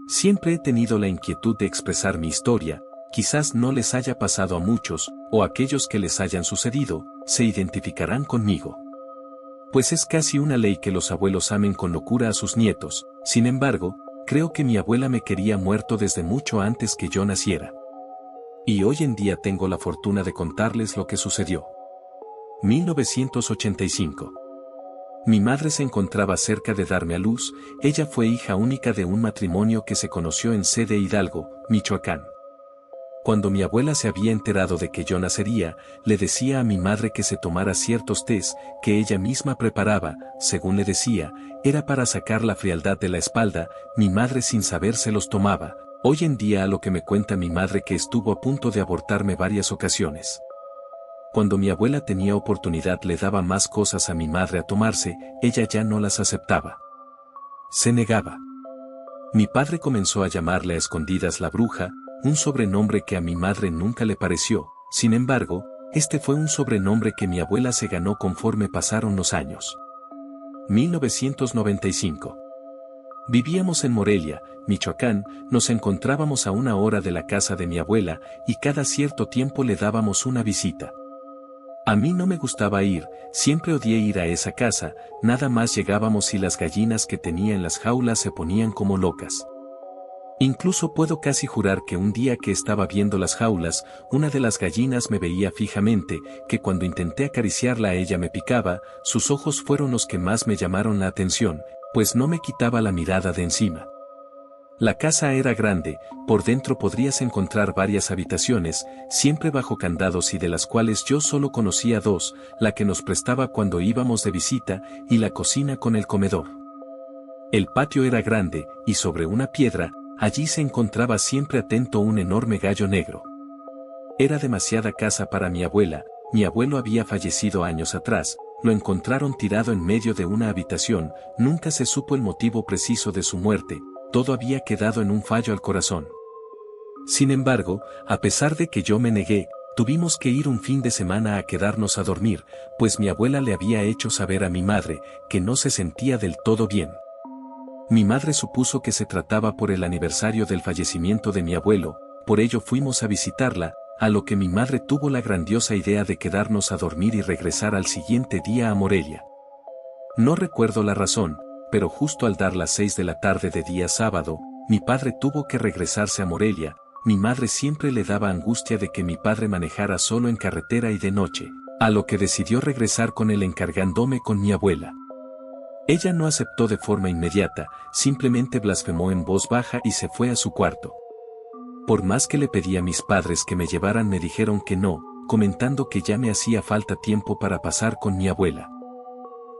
Siempre he tenido la inquietud de expresar mi historia, quizás no les haya pasado a muchos, o aquellos que les hayan sucedido, se identificarán conmigo. Pues es casi una ley que los abuelos amen con locura a sus nietos. Sin embargo, creo que mi abuela me quería muerto desde mucho antes que yo naciera. Y hoy en día tengo la fortuna de contarles lo que sucedió. 1985. Mi madre se encontraba cerca de darme a luz. Ella fue hija única de un matrimonio que se conoció en Sede Hidalgo, Michoacán. Cuando mi abuela se había enterado de que yo nacería, le decía a mi madre que se tomara ciertos tés que ella misma preparaba. Según le decía, era para sacar la frialdad de la espalda. Mi madre sin saber se los tomaba. Hoy en día a lo que me cuenta mi madre que estuvo a punto de abortarme varias ocasiones. Cuando mi abuela tenía oportunidad le daba más cosas a mi madre a tomarse, ella ya no las aceptaba. Se negaba. Mi padre comenzó a llamarle a escondidas la bruja, un sobrenombre que a mi madre nunca le pareció. Sin embargo, este fue un sobrenombre que mi abuela se ganó conforme pasaron los años. 1995. Vivíamos en Morelia, Michoacán. Nos encontrábamos a 1 hora de la casa de mi abuela y cada cierto tiempo le dábamos una visita. A mí no me gustaba ir, siempre odié ir a esa casa. Nada más llegábamos y las gallinas que tenía en las jaulas se ponían como locas. Incluso puedo casi jurar que un día que estaba viendo las jaulas, una de las gallinas me veía fijamente, que cuando intenté acariciarla ella me picaba. Sus ojos fueron los que más me llamaron la atención, pues no me quitaba la mirada de encima. La casa era grande, por dentro podrías encontrar varias habitaciones, siempre bajo candados y de las cuales yo solo conocía 2, la que nos prestaba cuando íbamos de visita, y la cocina con el comedor. El patio era grande, y sobre una piedra, allí se encontraba siempre atento un enorme gallo negro. Era demasiada casa para mi abuela. Mi abuelo había fallecido años atrás, lo encontraron tirado en medio de una habitación, nunca se supo el motivo preciso de su muerte. Todo había quedado en un fallo al corazón. Sin embargo, a pesar de que yo me negué, tuvimos que ir un fin de semana a quedarnos a dormir, pues mi abuela le había hecho saber a mi madre que no se sentía del todo bien. Mi madre supuso que se trataba por el aniversario del fallecimiento de mi abuelo, por ello fuimos a visitarla, a lo que mi madre tuvo la grandiosa idea de quedarnos a dormir y regresar al siguiente día a Morelia. No recuerdo la razón, pero justo al dar las 6 de la tarde de día sábado, mi padre tuvo que regresarse a Morelia. Mi madre siempre le daba angustia de que mi padre manejara solo en carretera y de noche, a lo que decidió regresar con él encargándome con mi abuela. Ella no aceptó de forma inmediata, simplemente blasfemó en voz baja y se fue a su cuarto. Por más que le pedí a mis padres que me llevaran me dijeron que no, comentando que ya me hacía falta tiempo para pasar con mi abuela.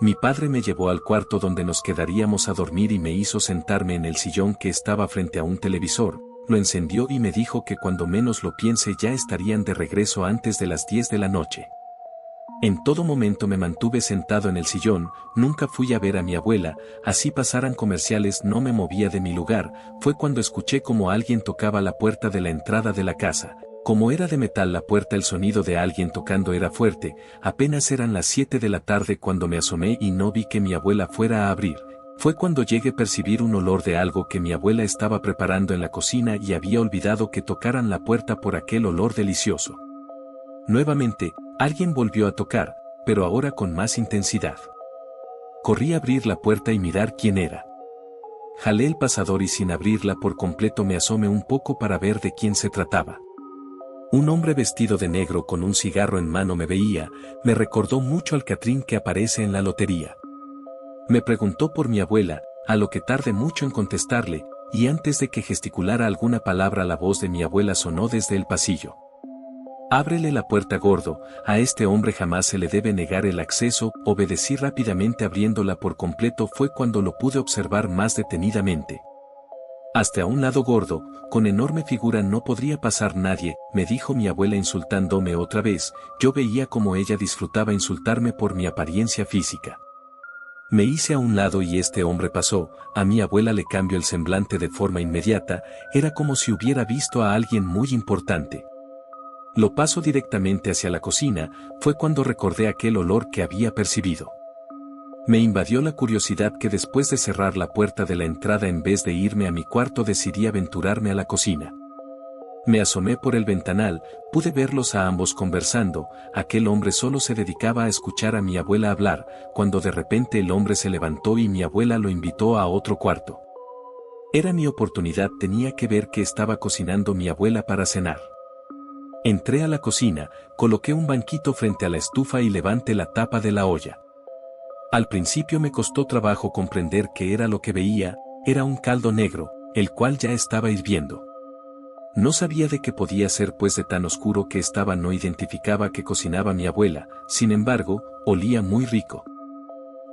Mi padre me llevó al cuarto donde nos quedaríamos a dormir y me hizo sentarme en el sillón que estaba frente a un televisor, lo encendió y me dijo que cuando menos lo piense ya estarían de regreso antes de las 10 de la noche. En todo momento me mantuve sentado en el sillón, nunca fui a ver a mi abuela, así pasaran comerciales no me movía de mi lugar. Fue cuando escuché como alguien tocaba la puerta de la entrada de la casa. Como era de metal la puerta, el sonido de alguien tocando era fuerte. Apenas eran las 7 de la tarde cuando me asomé y no vi que mi abuela fuera a abrir. Fue cuando llegué a percibir un olor de algo que mi abuela estaba preparando en la cocina y había olvidado que tocaran la puerta por aquel olor delicioso. Nuevamente, alguien volvió a tocar, pero ahora con más intensidad. Corrí a abrir la puerta y mirar quién era. Jalé el pasador y sin abrirla por completo me asomé un poco para ver de quién se trataba. Un hombre vestido de negro con un cigarro en mano me veía, me recordó mucho al Catrín que aparece en la lotería. Me preguntó por mi abuela, a lo que tardé mucho en contestarle, y antes de que gesticulara alguna palabra la voz de mi abuela sonó desde el pasillo. Ábrele la puerta, gordo, a este hombre jamás se le debe negar el acceso. Obedecí rápidamente abriéndola por completo. Fue cuando lo pude observar más detenidamente. Hasta a un lado, gordo, con enorme figura, no podría pasar nadie, me dijo mi abuela insultándome otra vez. Yo veía como ella disfrutaba insultarme por mi apariencia física. Me hice a un lado y este hombre pasó. A mi abuela le cambió el semblante de forma inmediata, era como si hubiera visto a alguien muy importante. Lo paso directamente hacia la cocina, fue cuando recordé aquel olor que había percibido. Me invadió la curiosidad que después de cerrar la puerta de la entrada en vez de irme a mi cuarto decidí aventurarme a la cocina. Me asomé por el ventanal, pude verlos a ambos conversando, aquel hombre solo se dedicaba a escuchar a mi abuela hablar, cuando de repente el hombre se levantó y mi abuela lo invitó a otro cuarto. Era mi oportunidad, tenía que ver qué estaba cocinando mi abuela para cenar. Entré a la cocina, coloqué un banquito frente a la estufa y levanté la tapa de la olla. Al principio me costó trabajo comprender qué era lo que veía, era un caldo negro, el cual ya estaba hirviendo. No sabía de qué podía ser pues de tan oscuro que estaba no identificaba que cocinaba mi abuela, sin embargo, olía muy rico.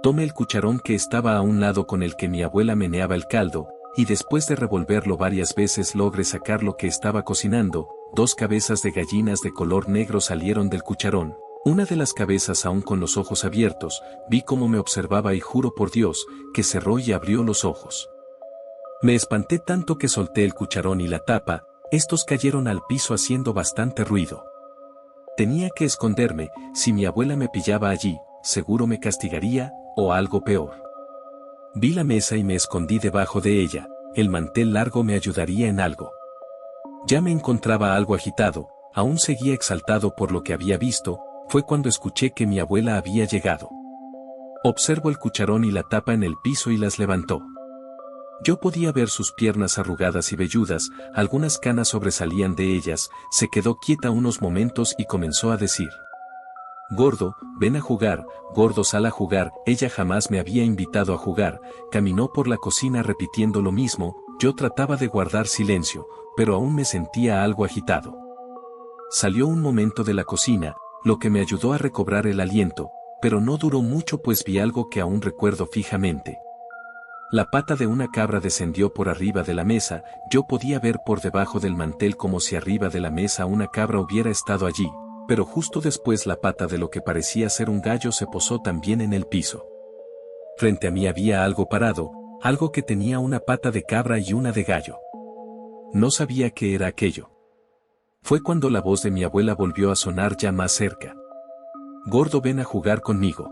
Tomé el cucharón que estaba a un lado con el que mi abuela meneaba el caldo, y después de revolverlo varias veces logré sacar lo que estaba cocinando, 2 cabezas de gallinas de color negro salieron del cucharón. Una de las cabezas aún con los ojos abiertos, vi cómo me observaba y juro por Dios, que cerró y abrió los ojos. Me espanté tanto que solté el cucharón y la tapa, estos cayeron al piso haciendo bastante ruido. Tenía que esconderme, si mi abuela me pillaba allí, seguro me castigaría, o algo peor. Vi la mesa y me escondí debajo de ella, el mantel largo me ayudaría en algo. Ya me encontraba algo agitado, aún seguía exaltado por lo que había visto, fue cuando escuché que mi abuela había llegado. Observo el cucharón y la tapa en el piso y las levantó. Yo podía ver sus piernas arrugadas y velludas, algunas canas sobresalían de ellas, se quedó quieta unos momentos y comenzó a decir: Gordo, ven a jugar, gordo sal a jugar, ella jamás me había invitado a jugar, caminó por la cocina repitiendo lo mismo, yo trataba de guardar silencio, pero aún me sentía algo agitado. Salió un momento de la cocina, lo que me ayudó a recobrar el aliento, pero no duró mucho pues vi algo que aún recuerdo fijamente. La pata de una cabra descendió por arriba de la mesa, yo podía ver por debajo del mantel como si arriba de la mesa una cabra hubiera estado allí, pero justo después la pata de lo que parecía ser un gallo se posó también en el piso. Frente a mí había algo parado, algo que tenía una pata de cabra y una de gallo. No sabía qué era aquello. Fue cuando la voz de mi abuela volvió a sonar ya más cerca. Gordo, ven a jugar conmigo.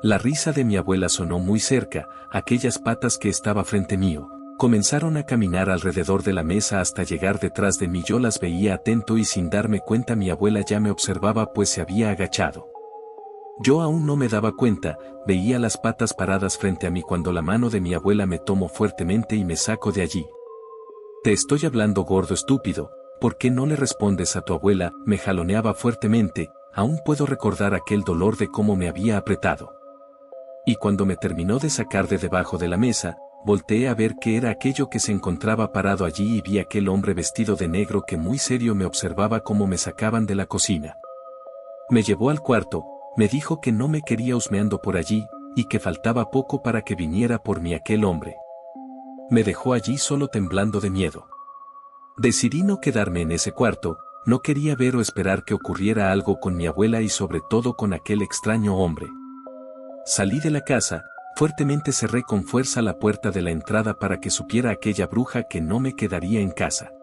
La risa de mi abuela sonó muy cerca, aquellas patas que estaba frente mío, comenzaron a caminar alrededor de la mesa hasta llegar detrás de mí. Yo las veía atento y sin darme cuenta mi abuela ya me observaba pues se había agachado. Yo aún no me daba cuenta, veía las patas paradas frente a mí cuando la mano de mi abuela me tomó fuertemente y me sacó de allí. Te estoy hablando, gordo estúpido, ¿por qué no le respondes a tu abuela? Me jaloneaba fuertemente, aún puedo recordar aquel dolor de cómo me había apretado. Y cuando me terminó de sacar de debajo de la mesa, volteé a ver qué era aquello que se encontraba parado allí y vi aquel hombre vestido de negro que muy serio me observaba cómo me sacaban de la cocina. Me llevó al cuarto, me dijo que no me quería husmeando por allí, y que faltaba poco para que viniera por mí aquel hombre. Me dejó allí solo temblando de miedo. Decidí no quedarme en ese cuarto, no quería ver o esperar que ocurriera algo con mi abuela y sobre todo con aquel extraño hombre. Salí de la casa, fuertemente cerré con fuerza la puerta de la entrada para que supiera aquella bruja que no me quedaría en casa.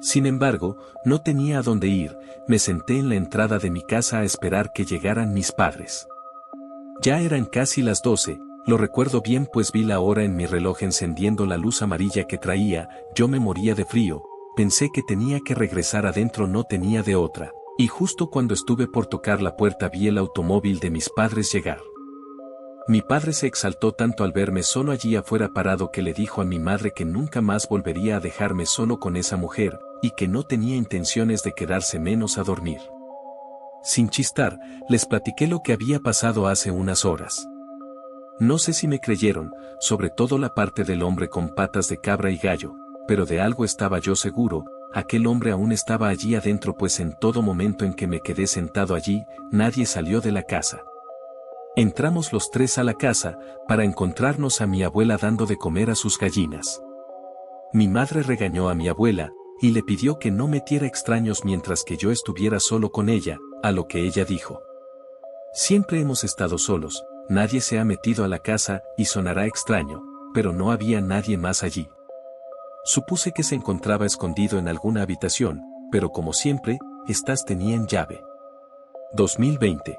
Sin embargo, no tenía a dónde ir, me senté en la entrada de mi casa a esperar que llegaran mis padres. Ya eran casi las 12, lo recuerdo bien pues vi la hora en mi reloj encendiendo la luz amarilla que traía, yo me moría de frío, pensé que tenía que regresar adentro, no tenía de otra, y justo cuando estuve por tocar la puerta vi el automóvil de mis padres llegar. Mi padre se exaltó tanto al verme solo allí afuera parado que le dijo a mi madre que nunca más volvería a dejarme solo con esa mujer, y que no tenía intenciones de quedarse menos a dormir. Sin chistar, les platiqué lo que había pasado hace unas horas. No sé si me creyeron, sobre todo la parte del hombre con patas de cabra y gallo, pero de algo estaba yo seguro, aquel hombre aún estaba allí adentro pues en todo momento en que me quedé sentado allí, nadie salió de la casa. Entramos los 3 a la casa, para encontrarnos a mi abuela dando de comer a sus gallinas. Mi madre regañó a mi abuela, y le pidió que no metiera extraños mientras que yo estuviera solo con ella, a lo que ella dijo: siempre hemos estado solos, nadie se ha metido a la casa, y sonará extraño, pero no había nadie más allí. Supuse que se encontraba escondido en alguna habitación, pero como siempre, estas tenían llave. 2020.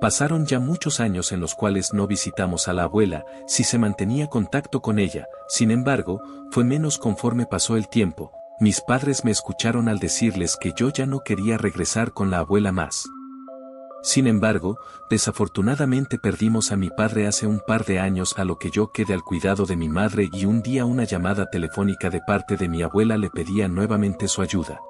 Pasaron ya muchos años en los cuales no visitamos a la abuela, si se mantenía contacto con ella, sin embargo, fue menos conforme pasó el tiempo. Mis padres me escucharon al decirles que yo ya no quería regresar con la abuela más. Sin embargo, desafortunadamente perdimos a mi padre hace un par de años, a lo que yo quedé al cuidado de mi madre, y un día una llamada telefónica de parte de mi abuela le pedía nuevamente su ayuda.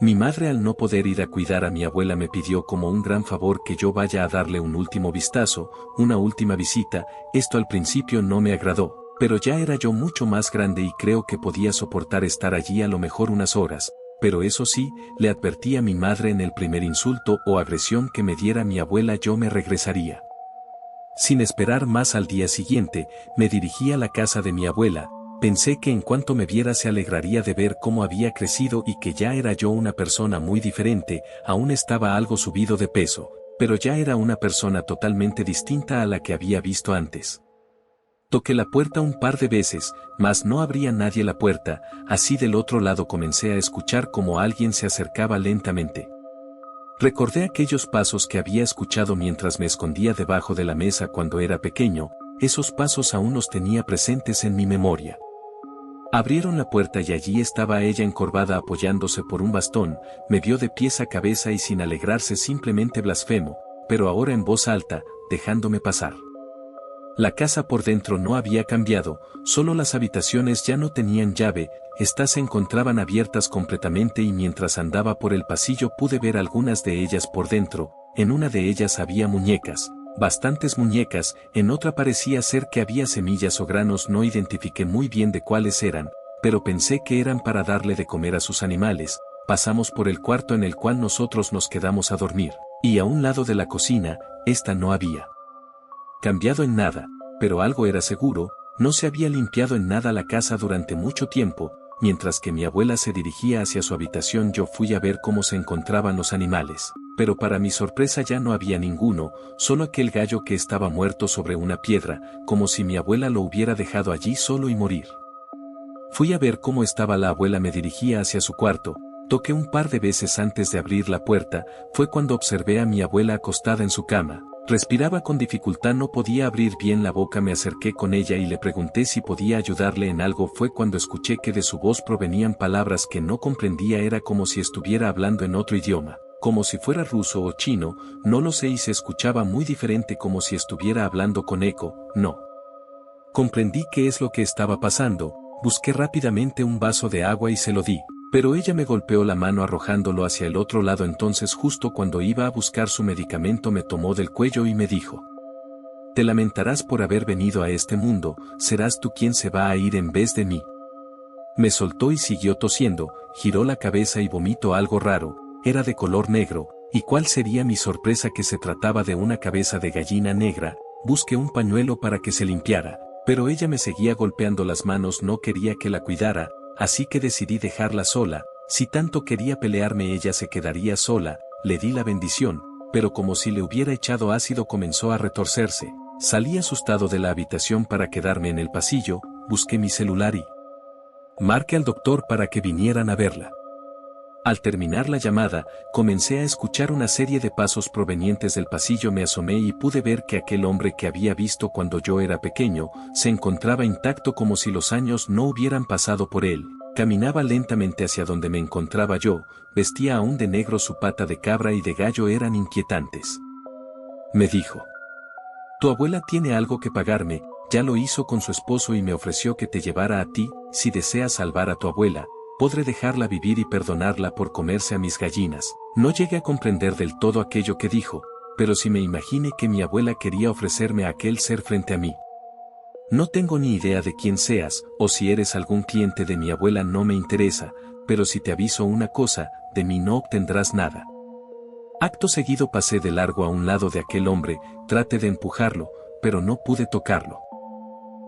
Mi madre, al no poder ir a cuidar a mi abuela, me pidió como un gran favor que yo vaya a darle un último vistazo, una última visita. Esto al principio no me agradó, pero ya era yo mucho más grande y creo que podía soportar estar allí a lo mejor unas horas, pero eso sí, le advertí a mi madre: en el primer insulto o agresión que me diera mi abuela yo me regresaría. Sin esperar más, al día siguiente, me dirigí a la casa de mi abuela. Pensé que en cuanto me viera se alegraría de ver cómo había crecido y que ya era yo una persona muy diferente. Aún estaba algo subido de peso, pero ya era una persona totalmente distinta a la que había visto antes. Toqué la puerta un par de veces, mas no abría nadie la puerta. Así del otro lado comencé a escuchar cómo alguien se acercaba lentamente. Recordé aquellos pasos que había escuchado mientras me escondía debajo de la mesa cuando era pequeño. Esos pasos aún los tenía presentes en mi memoria. Abrieron la puerta y allí estaba ella encorvada apoyándose por un bastón. Me vio de pies a cabeza y sin alegrarse simplemente blasfemó, pero ahora en voz alta, dejándome pasar. La casa por dentro no había cambiado, solo las habitaciones ya no tenían llave. Estas se encontraban abiertas completamente y mientras andaba por el pasillo pude ver algunas de ellas por dentro. En una de ellas había muñecas. Bastantes muñecas, en otra parecía ser que había semillas o granos. No identifiqué muy bien de cuáles eran, pero pensé que eran para darle de comer a sus animales. Pasamos por el cuarto en el cual nosotros nos quedamos a dormir, y a un lado de la cocina, esta no había cambiado en nada, pero algo era seguro: no se había limpiado en nada la casa durante mucho tiempo. Mientras que mi abuela se dirigía hacia su habitación, yo fui a ver cómo se encontraban los animales. Pero para mi sorpresa ya no había ninguno, solo aquel gallo que estaba muerto sobre una piedra, como si mi abuela lo hubiera dejado allí solo y morir. Fui a ver cómo estaba la abuela, me dirigía hacia su cuarto, toqué un par de veces antes de abrir la puerta. Fue cuando observé a mi abuela acostada en su cama. Respiraba con dificultad, no podía abrir bien la boca. Me acerqué con ella y le pregunté si podía ayudarle en algo. Fue cuando escuché que de su voz provenían palabras que no comprendía. Era como si estuviera hablando en otro idioma, como si fuera ruso o chino, no lo sé, y se escuchaba muy diferente, como si estuviera hablando con eco. No comprendí qué es lo que estaba pasando. Busqué rápidamente un vaso de agua y se lo di, pero ella me golpeó la mano arrojándolo hacia el otro lado. Entonces, justo cuando iba a buscar su medicamento, me tomó del cuello y me dijo: «Te lamentarás por haber venido a este mundo, serás tú quien se va a ir en vez de mí». Me soltó y siguió tosiendo. Giró la cabeza y vomitó algo raro. Era de color negro, y cuál sería mi sorpresa que se trataba de una cabeza de gallina negra. Busqué un pañuelo para que se limpiara, pero ella me seguía golpeando las manos. No quería que la cuidara, así que decidí dejarla sola. Si tanto quería pelearme, ella se quedaría sola. Le di la bendición, pero como si le hubiera echado ácido comenzó a retorcerse. Salí asustado de la habitación para quedarme en el pasillo. Busqué mi celular y marqué al doctor para que vinieran a verla. Al terminar la llamada, comencé a escuchar una serie de pasos provenientes del pasillo. Me asomé y pude ver que aquel hombre que había visto cuando yo era pequeño, se encontraba intacto, como si los años no hubieran pasado por él. Caminaba lentamente hacia donde me encontraba yo, vestía aún de negro. Su pata de cabra y de gallo eran inquietantes. Me dijo: «Tu abuela tiene algo que pagarme, ya lo hizo con su esposo y me ofreció que te llevara a ti. Si deseas salvar a tu abuela, podré dejarla vivir y perdonarla por comerse a mis gallinas». No llegué a comprender del todo aquello que dijo, pero sí me imaginé que mi abuela quería ofrecerme a aquel ser frente a mí. «No tengo ni idea de quién seas, o si eres algún cliente de mi abuela, no me interesa, pero si te aviso una cosa, de mí no obtendrás nada». Acto seguido pasé de largo a un lado de aquel hombre. Traté de empujarlo, pero no pude tocarlo.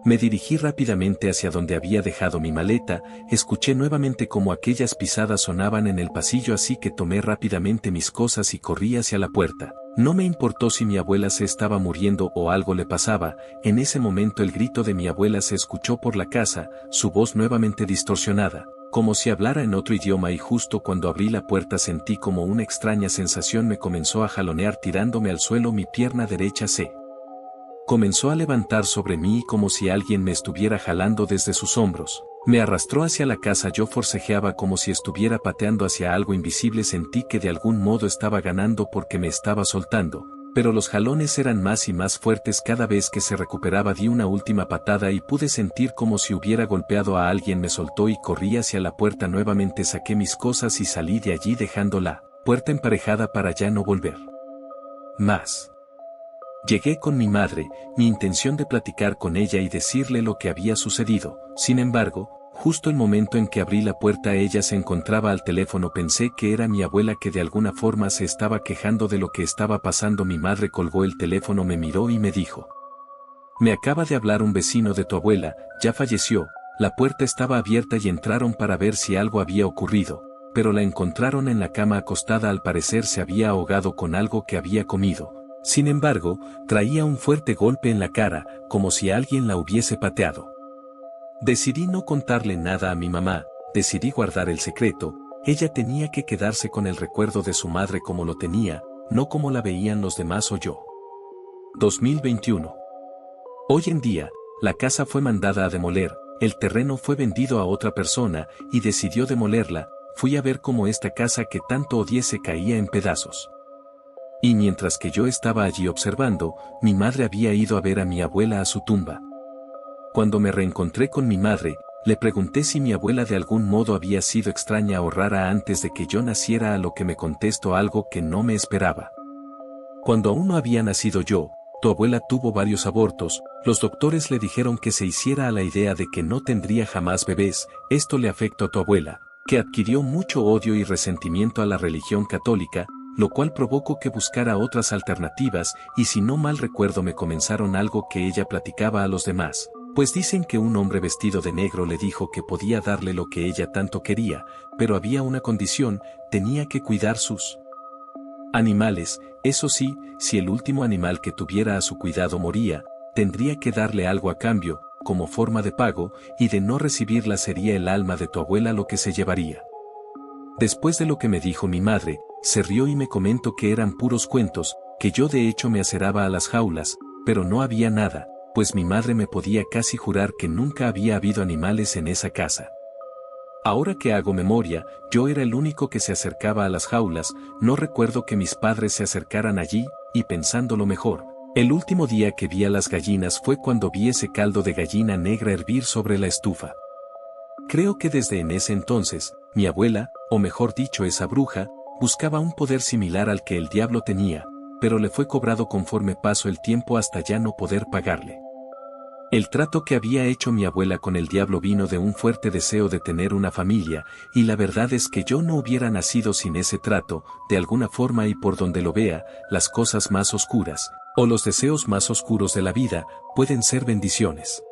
Me dirigí rápidamente hacia donde había dejado mi maleta. Escuché nuevamente cómo aquellas pisadas sonaban en el pasillo, así que tomé rápidamente mis cosas y corrí hacia la puerta. No me importó si mi abuela se estaba muriendo o algo le pasaba. En ese momento el grito de mi abuela se escuchó por la casa, su voz nuevamente distorsionada. como si hablara en otro idioma, y justo cuando abrí la puerta sentí como una extraña sensación me comenzó a jalonear tirándome al suelo. Mi pierna derecha se comenzó a levantar sobre mí como si alguien me estuviera jalando desde sus hombros. Me arrastró hacia la casa, yo forcejeaba como si estuviera pateando hacia algo invisible. Sentí que de algún modo estaba ganando porque me estaba soltando, pero los jalones eran más y más fuertes. Cada vez que se recuperaba di una última patada y pude sentir como si hubiera golpeado a alguien. Me soltó y corrí hacia la puerta nuevamente. Saqué mis cosas y salí de allí dejando la puerta emparejada para ya no volver más. Llegué con mi madre, mi intención de platicar con ella y decirle lo que había sucedido. Sin embargo, justo el momento en que abrí la puerta ella se encontraba al teléfono. Pensé que era mi abuela que de alguna forma se estaba quejando de lo que estaba pasando. Mi madre colgó el teléfono, me miró y me dijo: me acaba de hablar un vecino de tu abuela, ya falleció. La puerta estaba abierta y entraron para ver si algo había ocurrido, pero la encontraron en la cama acostada. Al parecer se había ahogado con algo que había comido. Sin embargo, traía un fuerte golpe en la cara, como si alguien la hubiese pateado. Decidí no contarle nada a mi mamá, decidí guardar el secreto. Ella tenía que quedarse con el recuerdo de su madre como lo tenía, no como la veían los demás o yo. 2021. Hoy en día, la casa fue mandada a demoler, el terreno fue vendido a otra persona y decidió demolerla. Fui a ver cómo esta casa que tanto odié se caía en pedazos. Y mientras que yo estaba allí observando, mi madre había ido a ver a mi abuela a su tumba. Cuando me reencontré con mi madre, le pregunté si mi abuela de algún modo había sido extraña o rara antes de que yo naciera, a lo que me contestó algo que no me esperaba. Cuando aún no había nacido yo, tu abuela tuvo varios abortos. Los doctores le dijeron que se hiciera a la idea de que no tendría jamás bebés. Esto le afectó a tu abuela, que adquirió mucho odio y resentimiento a la religión católica, lo cual provocó que buscara otras alternativas, y si no mal recuerdo me comenzaron algo que ella platicaba a los demás, pues dicen que un hombre vestido de negro le dijo que podía darle lo que ella tanto quería, pero había una condición: tenía que cuidar sus animales. Eso sí, si el último animal que tuviera a su cuidado moría, tendría que darle algo a cambio, como forma de pago, y de no recibirla sería el alma de tu abuela lo que se llevaría. Después de lo que me dijo mi madre, se rió y me comentó que eran puros cuentos, que yo de hecho me aceraba a las jaulas, pero no había nada, pues mi madre me podía casi jurar que nunca había habido animales en esa casa. Ahora que hago memoria, yo era el único que se acercaba a las jaulas. No recuerdo que mis padres se acercaran allí, y pensándolo mejor, el último día que vi a las gallinas fue cuando vi ese caldo de gallina negra hervir sobre la estufa. Creo que desde en ese entonces, mi abuela, o mejor dicho esa bruja, buscaba un poder similar al que el diablo tenía, pero le fue cobrado conforme pasó el tiempo hasta ya no poder pagarle. El trato que había hecho mi abuela con el diablo vino de un fuerte deseo de tener una familia, y la verdad es que yo no hubiera nacido sin ese trato. De alguna forma, y por donde lo vea, las cosas más oscuras, o los deseos más oscuros de la vida, pueden ser bendiciones.